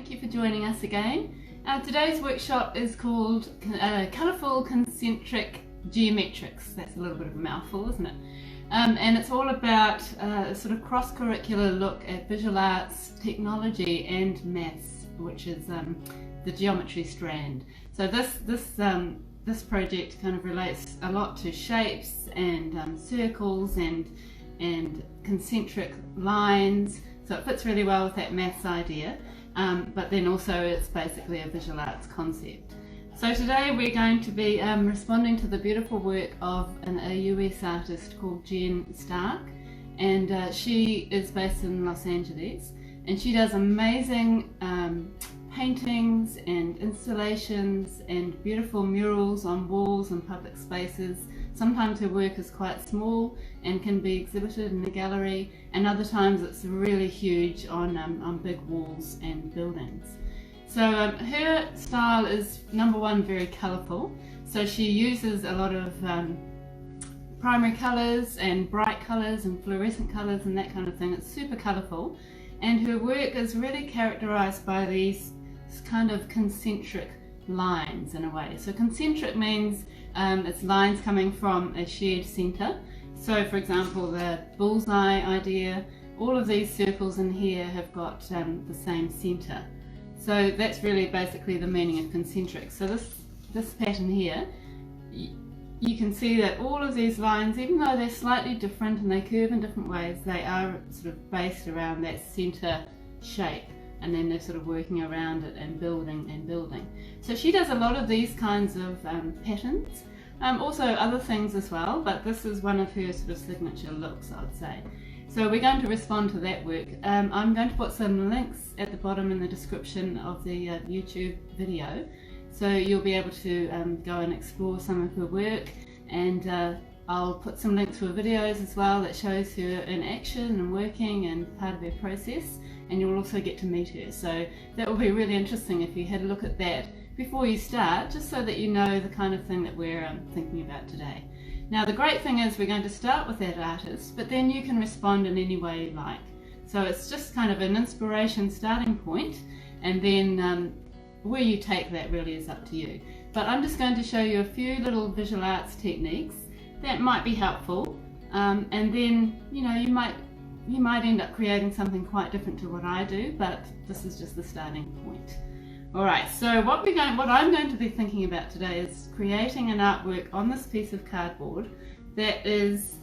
thank you for joining us again. Today's workshop is called Colourful Concentric Geometrics. That's a little bit of a mouthful, isn't it? And it's all about a sort of cross-curricular look at visual arts, technology and maths, which is the geometry strand. So this project kind of relates a lot to shapes and circles and concentric lines, so it fits really well with that maths idea, but then also it's basically a visual arts concept. So today we're going to be responding to the beautiful work of a US artist called Jen Stark, and she is based in Los Angeles, and she does amazing paintings and installations and beautiful murals on walls and public spaces. Sometimes her work is quite small and can be exhibited in a gallery, and other times it's really huge on big walls and buildings. So her style is, number one, very colourful. So she uses a lot of primary colours and bright colours and fluorescent colours and that kind of thing. It's super colourful, and her work is really characterised by these kind of concentric lines in a way. So concentric means it's lines coming from a shared centre. So for example, the bullseye idea, all of these circles in here have got the same centre. So that's really basically the meaning of concentric. So this pattern here, you can see that all of these lines, even though they're slightly different and they curve in different ways, they are sort of based around that centre shape, and then they're sort of working around it and building and building. So she does a lot of these kinds of patterns, also other things as well, but this is one of her sort of signature looks, I would say. So we're going to respond to that work. I'm going to put some links at the bottom in the description of the YouTube video, so you'll be able to go and explore some of her work, and I'll put some links to her videos as well that shows her in action and working and part of her process, and you'll also get to meet her. So that will be really interesting if you had a look at that before you start, just so that you know the kind of thing that we're thinking about today. Now the great thing is we're going to start with that artist, but then you can respond in any way you like. So it's just kind of an inspiration starting point, and then where you take that really is up to you. But I'm just going to show you a few little visual arts techniques that might be helpful, and then you might end up creating something quite different to what I do, but this is just the starting point. Alright, so what I'm going to be thinking about today is creating an artwork on this piece of cardboard that is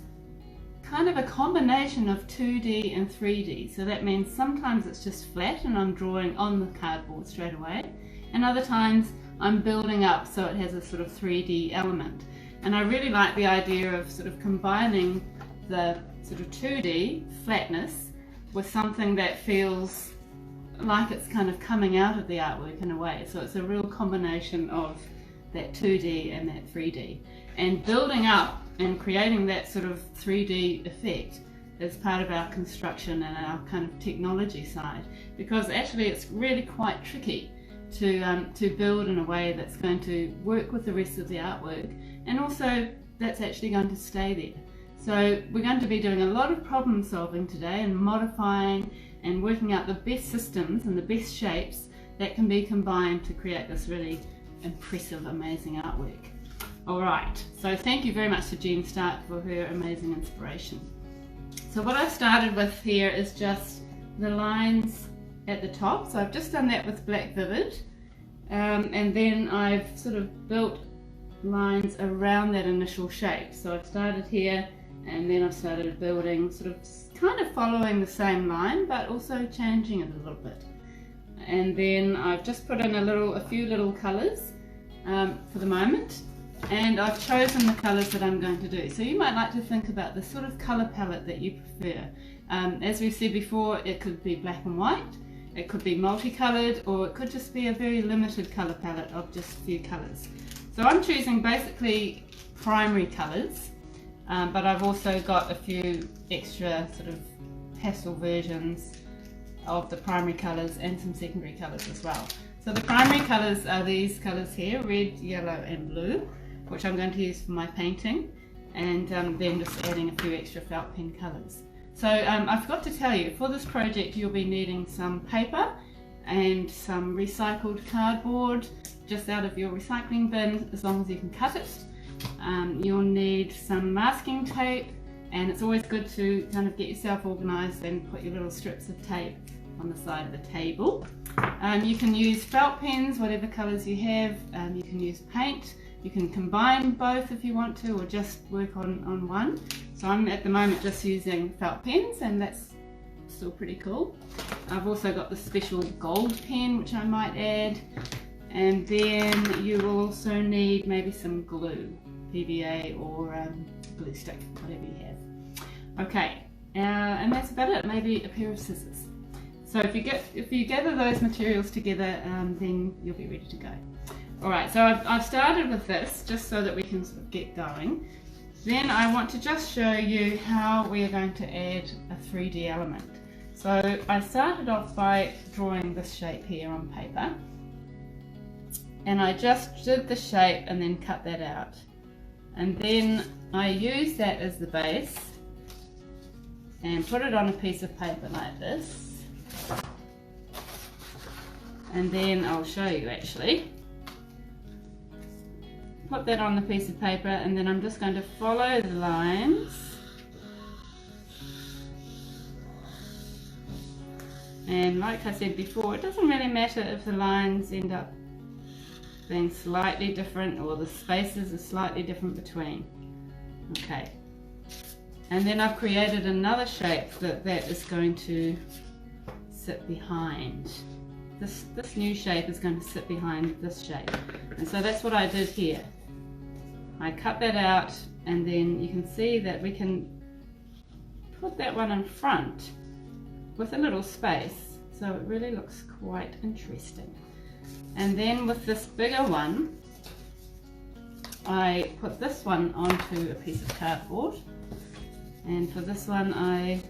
kind of a combination of 2D and 3D. So that means sometimes it's just flat and I'm drawing on the cardboard straight away, and other times I'm building up so it has a sort of 3D element. And I really like the idea of sort of combining the sort of 2D flatness with something that feels like it's kind of coming out of the artwork in a way. So it's a real combination of that 2D and that 3D. And building up and creating that sort of 3D effect is part of our construction and our kind of technology side, because actually it's really quite tricky to build in a way that's going to work with the rest of the artwork, and also that's actually going to stay there. So we're going to be doing a lot of problem solving today and modifying and working out the best systems and the best shapes that can be combined to create this really impressive, amazing artwork. Alright, so thank you very much to Jen Stark for her amazing inspiration. So what I've started with here is just the lines at the top. So I've just done that with Black Vivid, and then I've sort of built lines around that initial shape. So I've started here, and then I've started building, sort of kind of following the same line but also changing it a little bit. And then I've just put in a few little colours for the moment, and I've chosen the colours that I'm going to do. So you might like to think about the sort of colour palette that you prefer. As we said before, it could be black and white, it could be multicoloured, or it could just be a very limited colour palette of just a few colours. So I'm choosing basically primary colours, but I've also got a few extra sort of pastel versions of the primary colours and some secondary colours as well. So the primary colours are these colours here, red, yellow and blue, which I'm going to use for my painting, and then just adding a few extra felt pen colours. So I forgot to tell you, for this project you'll be needing some paper and some recycled cardboard just out of your recycling bin, as long as you can cut it. You'll need some masking tape, and it's always good to kind of get yourself organised and put your little strips of tape on the side of the table. You can use felt pens, whatever colours you have. You can use paint. You can combine both if you want to, or just work on one. So I'm at the moment just using felt pens, and that's still pretty cool. I've also got the special gold pen which I might add, and then you will also need maybe some glue, PVA or glue stick, whatever you have. Okay, and that's about it. Maybe a pair of scissors. So if you gather those materials together, then you'll be ready to go. Alright, so I've started with this just so that we can sort of get going. Then I want to just show you how we are going to add a 3D element. So I started off by drawing this shape here on paper, and I just did the shape and then cut that out. And then I used that as the base and put it on a piece of paper like this. And then I'll show you actually. Put that on the piece of paper, and then I'm just going to follow the lines. And like I said before, it doesn't really matter if the lines end up being slightly different or the spaces are slightly different between. Okay. And then I've created another shape that is going to sit behind. This new shape is going to sit behind this shape. And so that's what I did here. I cut that out, and then you can see that we can put that one in front with a little space, so it really looks quite interesting. And then with this bigger one, I put this one onto a piece of cardboard, and for this one I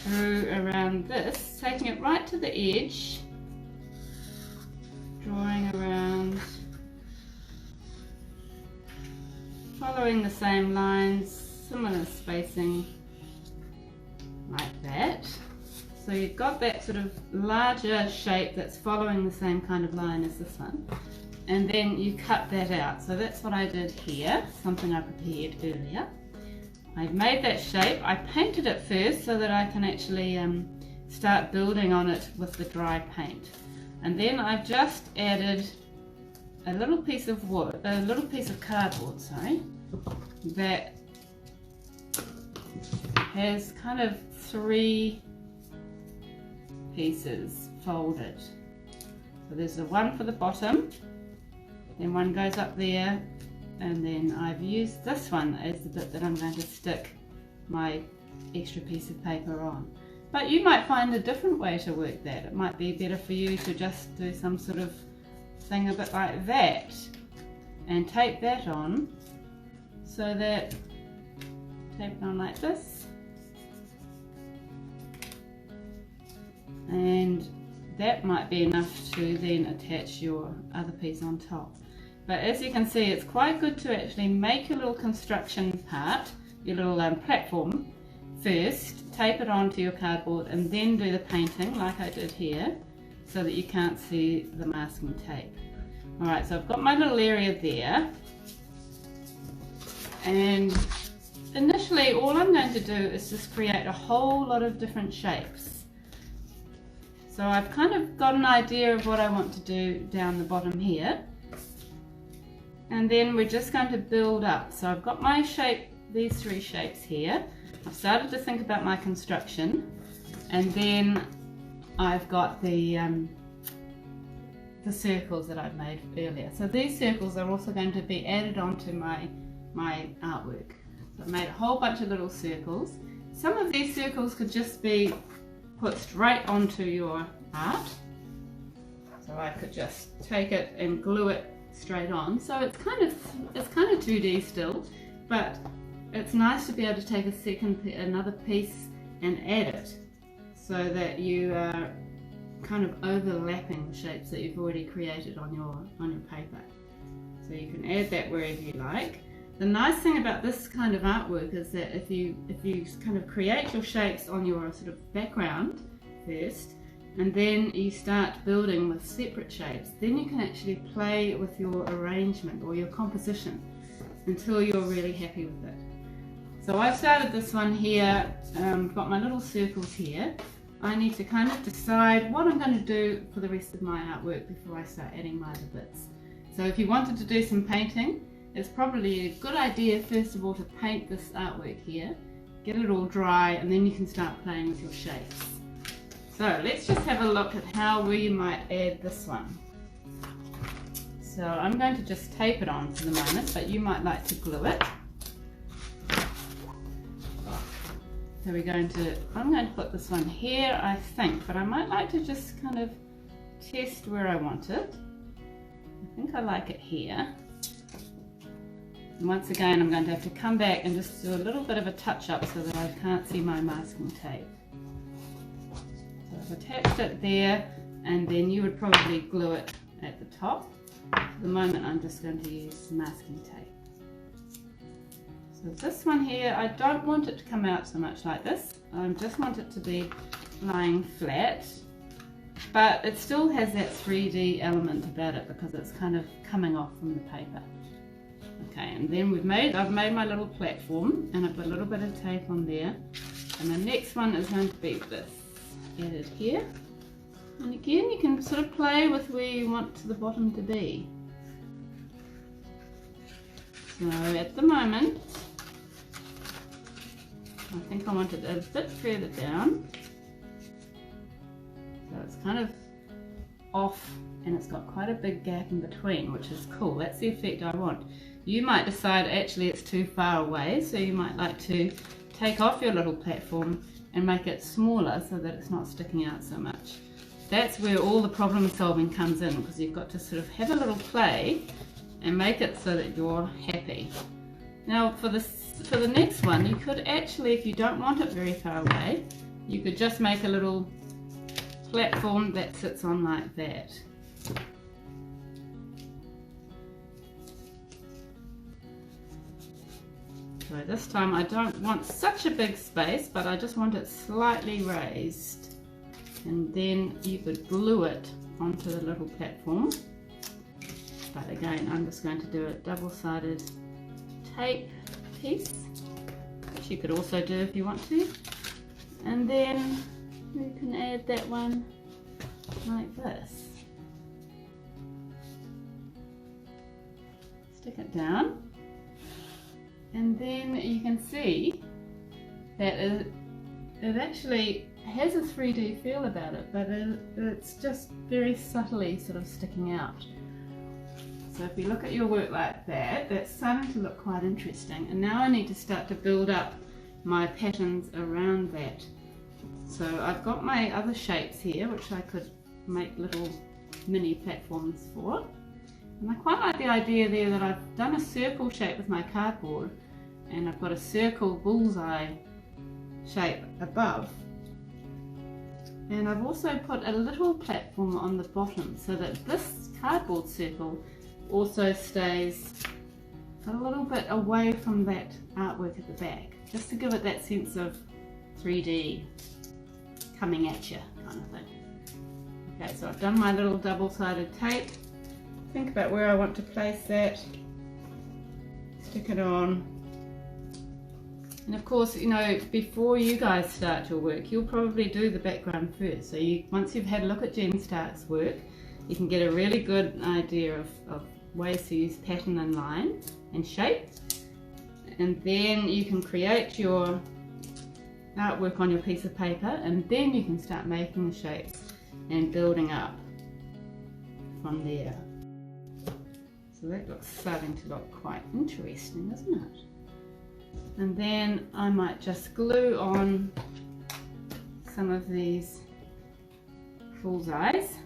drew around this, taking it right to the edge, drawing around, following the same lines, similar spacing, like that. So you've got that sort of larger shape that's following the same kind of line as this one, and then you cut that out. So that's what I did here, something I prepared earlier. I've made that shape. I painted it first so that I can actually start building on it with the dry paint. And then I've just added a little piece of wood, a little piece of cardboard, sorry, that has kind of 3 pieces folded. So there's the one for the bottom, then one goes up there, and then I've used this one as the bit that I'm going to stick my extra piece of paper on. But you might find a different way to work that. It might be better for you to just do some sort of thing a bit like that and tape that on, so that, tape it on like this, and that might be enough to then attach your other piece on top. But as you can see, it's quite good to actually make your little construction part, your little platform first, tape it onto your cardboard, and then do the painting like I did here, so that you can't see the masking tape. Alright, so I've got my little area there, and initially all I'm going to do is just create a whole lot of different shapes. So I've kind of got an idea of what I want to do down the bottom here, and then we're just going to build up. So I've got my shape, these 3 shapes here. I've started to think about my construction, and then I've got the circles that I've made earlier. So these circles are also going to be added onto my artwork. So I've made a whole bunch of little circles. Some of these circles could just be put straight onto your art. So I could just take it and glue it straight on. So it's kind of 2D still, but it's nice to be able to take another piece and add it, so that you are kind of overlapping the shapes that you've already created on your paper. So you can add that wherever you like. The nice thing about this kind of artwork is that if you kind of create your shapes on your sort of background first, and then you start building with separate shapes. Then you can actually play with your arrangement or your composition until you're really happy with it. So I've started this one here, got my little circles here. I need to kind of decide what I'm going to do for the rest of my artwork before I start adding my other bits. So if you wanted to do some painting, it's probably a good idea first of all to paint this artwork here, get it all dry, and then you can start playing with your shapes. So let's just have a look at how we might add this one. So I'm going to just tape it on for the moment, but you might like to glue it. So I'm going to put this one here, I think, but I might like to just kind of test where I want it. I think I like it here. And once again, I'm going to have to come back and just do a little bit of a touch-up so that I can't see my masking tape. So I've attached it there, and then you would probably glue it at the top. For the moment, I'm just going to use masking tape. So this one here, I don't want it to come out so much like this. I just want it to be lying flat, but it still has that 3D element about it because it's kind of coming off from the paper. Okay, and then I've made my little platform, and I've got a little bit of tape on there. And the next one is going to be this, added here. And again, you can sort of play with where you want the bottom to be. So at the moment, I think I want it a bit further down. So it's kind of off, and it's got quite a big gap in between, which is cool. That's the effect I want. You might decide actually it's too far away, so you might like to take off your little platform and make it smaller so that it's not sticking out so much. That's where all the problem solving comes in, because you've got to sort of have a little play and make it so that you're happy. Now for the next one, you could actually, if you don't want it very far away, you could just make a little platform that sits on like that. So this time I don't want such a big space, but I just want it slightly raised. And then you could glue it onto the little platform. But again, I'm just going to do a double-sided tape piece, which you could also do if you want to. And then you can add that one like this. Stick it down. And then you can see that it actually has a 3D feel about it, but it's just very subtly sort of sticking out. So if you look at your work like that, that's starting to look quite interesting. And now I need to start to build up my patterns around that. So I've got my other shapes here, which I could make little mini platforms for. And I quite like the idea there that I've done a circle shape with my cardboard, and I've got a circle bullseye shape above. And I've also put a little platform on the bottom so that this cardboard circle also stays a little bit away from that artwork at the back, just to give it that sense of 3D coming at you kind of thing. Okay, so I've done my little double-sided tape. Think about where I want to place that, stick it on, and of course, you know, before you guys start your work, you'll probably do the background first. So once you've had a look at Jen Stark's work, you can get a really good idea of ways to use pattern and line and shape, and then you can create your artwork on your piece of paper, and then you can start making the shapes and building up from there. So that looks starting to look quite interesting, isn't it? And then I might just glue on some of these bullseyes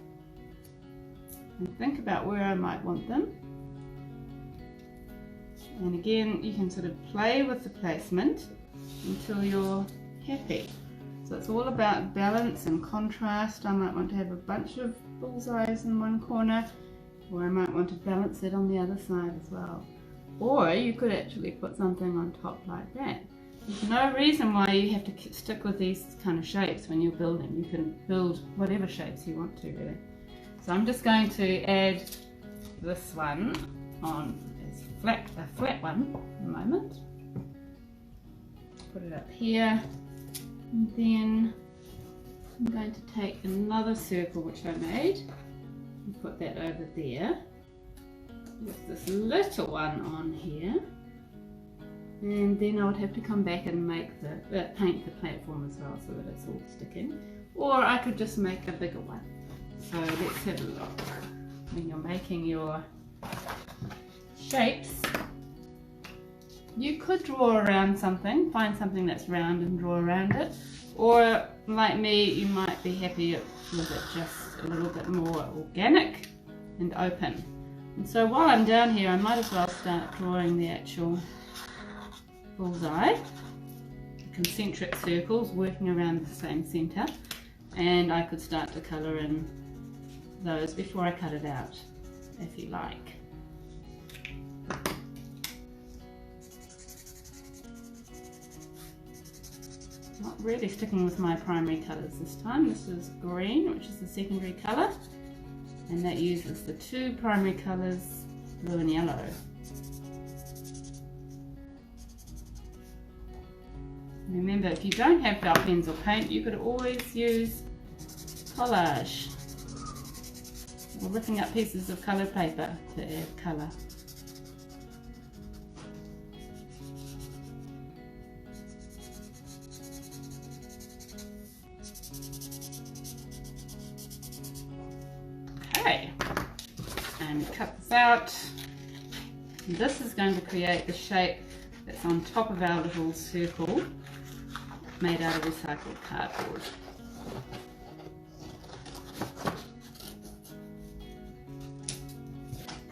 and think about where I might want them. And again, you can sort of play with the placement until you're happy. So it's all about balance and contrast. I might want to have a bunch of bullseyes in one corner, or I might want to balance it on the other side as well. Or you could actually put something on top like that. There's no reason why you have to stick with these kind of shapes when you're building. You can build whatever shapes you want to, really. So I'm just going to add this one on as a flat one at the moment. Put it up here, and then I'm going to take another circle which I made and put that over there with this little one on here. And then I would have to come back and make paint the platform as well so that it's all sticking. Or I could just make a bigger one. So let's have a look. When you're making your shapes, you could draw around something, find something that's round and draw around it. Or like me, you might be happy with it just a little bit more organic and open. And so while I'm down here, I might as well start drawing the actual bullseye, concentric circles working around the same centre, and I could start to colour in those before I cut it out, if you like. Not really sticking with my primary colours this time. This is green, which is the secondary colour, and that uses the two primary colours, blue and yellow. Remember, if you don't have felt pens or paint, you could always use collage or ripping up pieces of coloured paper to add colour. Okay, and cut this out. And this is going to create the shape that's on top of our little circle, made out of recycled cardboard.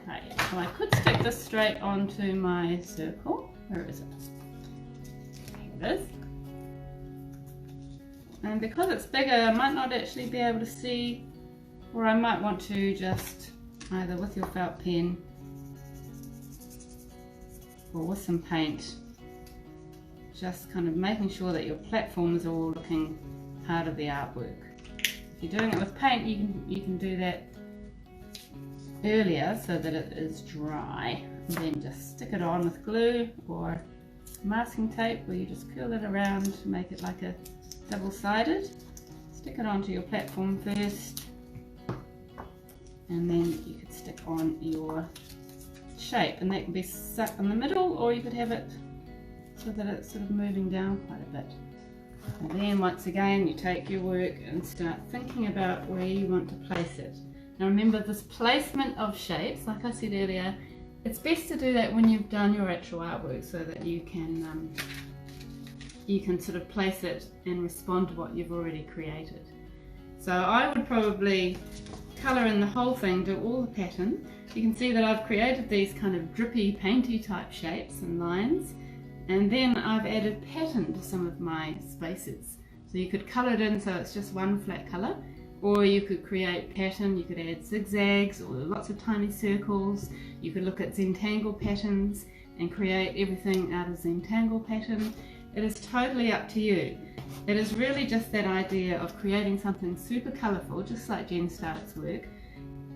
Okay, so I could stick this straight onto my circle. Where is it? Here it is. And because it's bigger, I might not actually be able to see, or I might want to just either with your felt pen or with some paint, just kind of making sure that your platforms are all looking part of the artwork. If you're doing it with paint, you can do that earlier so that it is dry, and then just stick it on with glue or masking tape, where you just curl it around to make it like a double-sided. Stick it onto your platform first, and then you could stick on your shape, and that can be stuck in the middle, or you could have it so that it's sort of moving down quite a bit. And then once again, you take your work and start thinking about where you want to place it. Now remember, this placement of shapes, like I said earlier, it's best to do that when you've done your actual artwork, so that you can sort of place it and respond to what you've already created. So I would probably colour in the whole thing, do all the pattern. You can see that I've created these kind of drippy, painty type shapes and lines. And then I've added pattern to some of my spaces. So you could colour it in so it's just one flat colour, or you could create pattern. You could add zigzags or lots of tiny circles. You could look at Zentangle patterns and create everything out of Zentangle pattern. It is totally up to you. It is really just that idea of creating something super colourful, just like Jen Stark's work,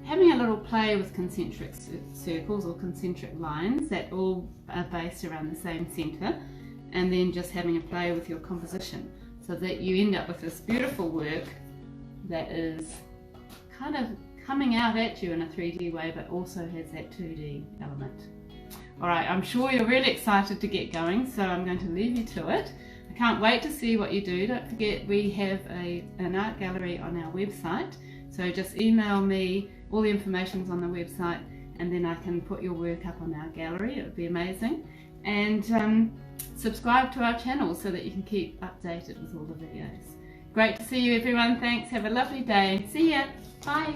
having a little play with concentric circles or concentric lines that all are based around the same centre, and then just having a play with your composition so that you end up with this beautiful work that is kind of coming out at you in a 3D way, but also has that 2D element. Alright, I'm sure you're really excited to get going, so I'm going to leave you to it. I can't wait to see what you do. Don't forget, we have an art gallery on our website, so just email me. All the information's on the website, and then I can put your work up on our gallery. It would be amazing. And subscribe to our channel so that you can keep updated with all the videos. Great to see you, everyone. Thanks. Have a lovely day. See ya. Bye.